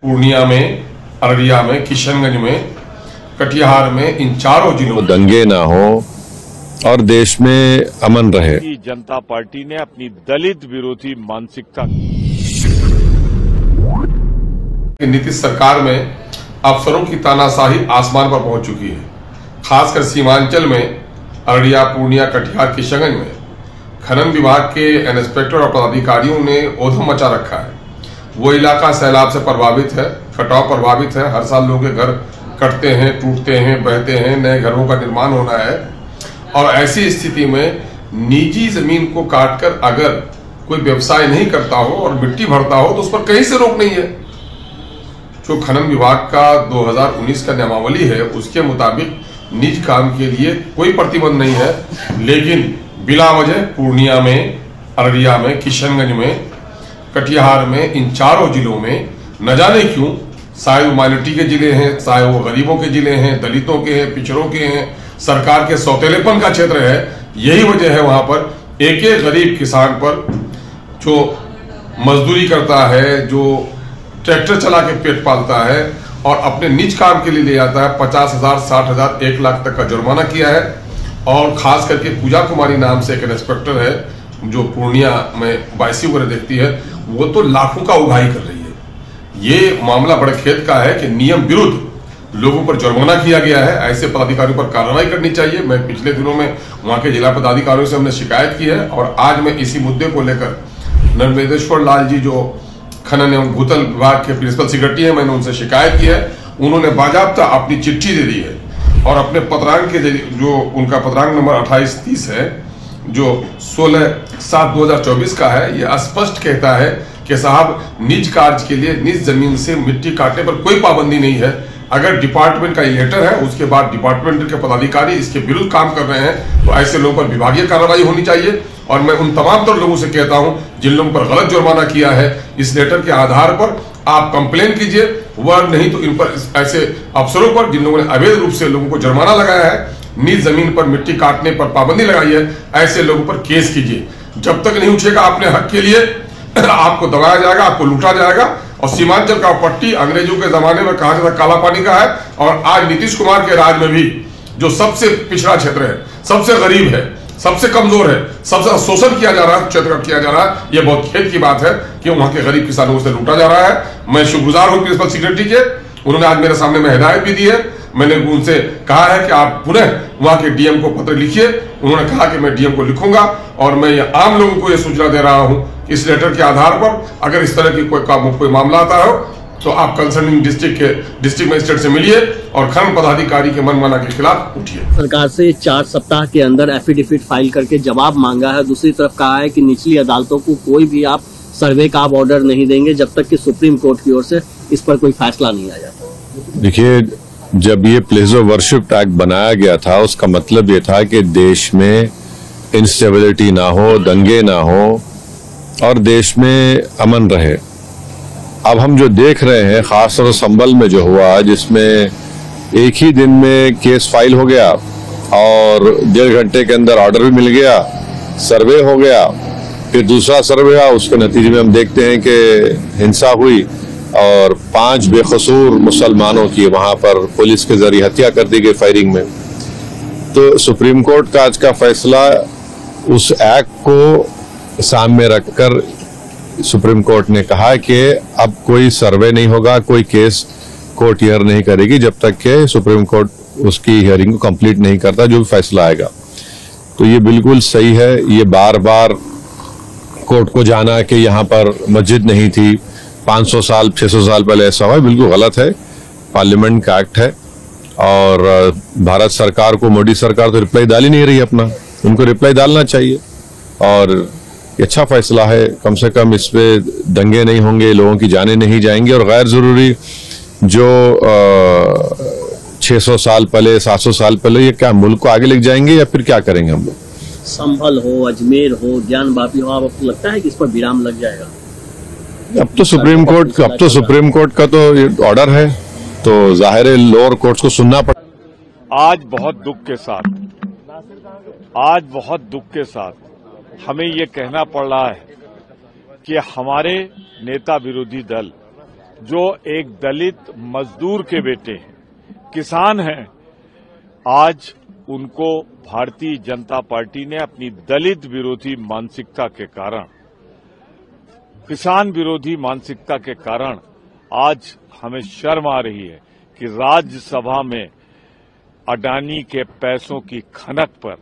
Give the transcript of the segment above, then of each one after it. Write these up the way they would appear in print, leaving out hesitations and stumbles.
पूर्णिया में, अररिया में, किशनगंज में, कटिहार में, इन चारों जिलों में दंगे ना हो और देश में अमन रहे। जनता पार्टी ने अपनी दलित विरोधी मानसिकता नीतीश सरकार में अफसरों की तानाशाही आसमान पर पहुंच चुकी है। खासकर सीमांचल में अररिया, पूर्णिया, कटिहार, किशनगंज में खनन विभाग के इंस्पेक्टर और पदाधिकारियों ने ओधम मचा रखा है। वो इलाका सैलाब से प्रभावित है, कटाव प्रभावित है। हर साल लोगों के घर कटते हैं, टूटते हैं, बहते हैं, नए घरों का निर्माण होना है। और ऐसी स्थिति में निजी जमीन को काटकर अगर कोई व्यवसाय नहीं करता हो और मिट्टी भरता हो तो उस पर कहीं से रोक नहीं है। जो खनन विभाग का 2019 का नियमावली है उसके मुताबिक निज काम के लिए कोई प्रतिबंध नहीं है, लेकिन बिला वजह पूर्णिया में, अररिया में, किशनगंज में, कटिहार में, इन चारों जिलों में न जाने क्यों, शायद वो माइनॉरिटी के जिले हैं, शायद वो गरीबों के जिले हैं, दलितों के हैं, पिछड़ों के हैं, सरकार के सौतेलेपन का क्षेत्र है। यही वजह है वहां पर एक एक गरीब किसान पर जो मजदूरी करता है, जो ट्रैक्टर चला के पेट पालता है और अपने निज काम के लिए ले जाता है, 50,000, 60,000, 1 लाख तक का जुर्माना किया है। और खास करके पूजा कुमारी नाम से एक इंस्पेक्टर है जो पूर्णिया में बाइसी वगैरह देखती है, वो तो लाखों का उगाही कर रही है। ये मामला बड़े खेद का है कि नियम विरुद्ध लोगों पर जुर्माना किया गया है। ऐसे पदाधिकारियों पर कार्रवाई करनी चाहिए। मैं पिछले दिनों में वहां के जिला पदाधिकारियों से हमने शिकायत की है और आज मैं इसी मुद्दे को लेकर नर्मदेश्वर लाल जी जो खनन एवं भूतल विभाग के प्रिंसिपल सेक्रेटरी है, मैंने उनसे शिकायत की है। उन्होंने बाजाब्ता अपनी चिट्ठी दे दी है और अपने पत्रांक के जो उनका पत्रांक नंबर 2830 है जो 16/7/2024 का है, ये स्पष्ट कहता है कि साहब निज कार्य के लिए निज जमीन से मिट्टी काटने पर कोई पाबंदी नहीं है। अगर डिपार्टमेंट का ये लेटर है उसके बाद डिपार्टमेंट के पदाधिकारी इसके विरुद्ध काम कर रहे हैं तो ऐसे लोगों पर विभागीय कार्रवाई होनी चाहिए। और मैं उन तमाम तर लोगों से कहता हूं जिन लोगों पर गलत जुर्माना किया है, इस लेटर के आधार पर आप कंप्लेन कीजिए, वह नहीं तो इन पर ऐसे अफसरों पर जिन लोगों ने अवैध रूप से लोगों को जुर्माना लगाया है, निज जमीन पर मिट्टी काटने पर पाबंदी लगाई है, ऐसे लोगों पर केस कीजिए। जब तक नहीं उठेगा अपने हक के लिए आपको दबाया जाएगा, आपको लूटा जाएगा। और सीमांचल का पट्टी अंग्रेजों के जमाने में कहा जाता काला पानी का है और आज नीतीश कुमार के राज में भी जो सबसे पिछड़ा क्षेत्र है, सबसे गरीब है, सबसे कमजोर है, सबसे शोषण किया जा रहा है, क्षेत्र किया जा रहा है, यह बहुत खेद की बात है कि वहां के गरीब किसानों से लूटा जा रहा है। मैं शुक्रगुजार हूं प्रिंसिपल सेक्रेटरी के, उन्होंने आज मेरे सामने में हिदायत भी दी है। मैंने उनसे कहा है कि आप पुनः वहां के डीएम को पत्र लिखिए। उन्होंने कहा कि मैं डीएम को लिखूंगा और मैं ये आम लोगों को यह सूचना दे रहा हूं इस लेटर के आधार पर अगर इस तरह की कोई मामला आता हो तो आप कंसर्निंग डिस्ट्रिक्ट मजिस्ट्रेट से मिलिए और खनन पदाधिकारी के मनमाना के खिलाफ उठिए। सरकार से 4 सप्ताह के अंदर एफिडेविट फाइल करके जवाब मांगा है। दूसरी तरफ कहा है कि निचली अदालतों को कोई भी आप सर्वे का आप ऑर्डर नहीं देंगे जब तक कि सुप्रीम कोर्ट की ओर से इस पर कोई फैसला नहीं आ जाता। देखिए, जब ये प्लेस ऑफ वर्शिप एक्ट बनाया गया था उसका मतलब ये था कि देश में इंस्टेबिलिटी ना हो, दंगे ना हो और देश में अमन रहे। अब हम जो देख रहे हैं खासतौर से संभल में जो हुआ, जिसमें एक ही दिन में केस फाइल हो गया और 1.5 घंटे के अंदर ऑर्डर भी मिल गया, सर्वे हो गया, फिर दूसरा सर्वे हुआ, उसके नतीजे में हम देखते हैं कि हिंसा हुई और 5 बेकसूर मुसलमानों की वहां पर पुलिस के जरिए हत्या कर दी गई फायरिंग में। तो सुप्रीम कोर्ट का आज का फैसला उस एक्ट को सामने रखकर सुप्रीम कोर्ट ने कहा कि अब कोई सर्वे नहीं होगा, कोई केस कोर्ट हियर नहीं करेगी जब तक कि सुप्रीम कोर्ट उसकी हियरिंग को कंप्लीट नहीं करता, जो भी फैसला आएगा। तो ये बिल्कुल सही है। ये बार बार कोर्ट को जाना कि यहाँ पर मस्जिद नहीं थी, 500 साल 600 साल पहले ऐसा हुआ, बिल्कुल गलत है। पार्लियामेंट का एक्ट है और भारत सरकार को, मोदी सरकार तो रिप्लाई डाल ही नहीं रही अपना, उनको रिप्लाई डालना चाहिए। और अच्छा फैसला है, कम से कम इस पे दंगे नहीं होंगे, लोगों की जानें नहीं जाएंगी और गैर जरूरी जो 600 साल पहले 700 साल पहले, ये क्या मुल्क को आगे लेके जाएंगे या फिर क्या करेंगे हम लोग? संभल हो, अजमेर हो, ज्ञानवापी हो, आपको लगता है कि इस पर विराम लग जाएगा? अब तो सुप्रीम कोर्ट का तो ऑर्डर है, तो जाहिर है लोअर कोर्ट्स को सुनना पड़ेगा। आज बहुत दुख के साथ हमें ये कहना पड़ रहा है कि हमारे नेता विरोधी दल जो एक दलित मजदूर के बेटे हैं, किसान हैं, आज उनको भारतीय जनता पार्टी ने अपनी दलित विरोधी मानसिकता के कारण, किसान विरोधी मानसिकता के कारण आज हमें शर्म आ रही है कि राज्यसभा में अडानी के पैसों की खनक पर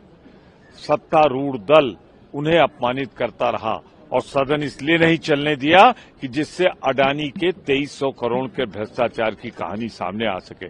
सत्तारूढ़ दल उन्हें अपमानित करता रहा और सदन इसलिए नहीं चलने दिया कि जिससे अडानी के 2300 करोड़ के भ्रष्टाचार की कहानी सामने आ सके।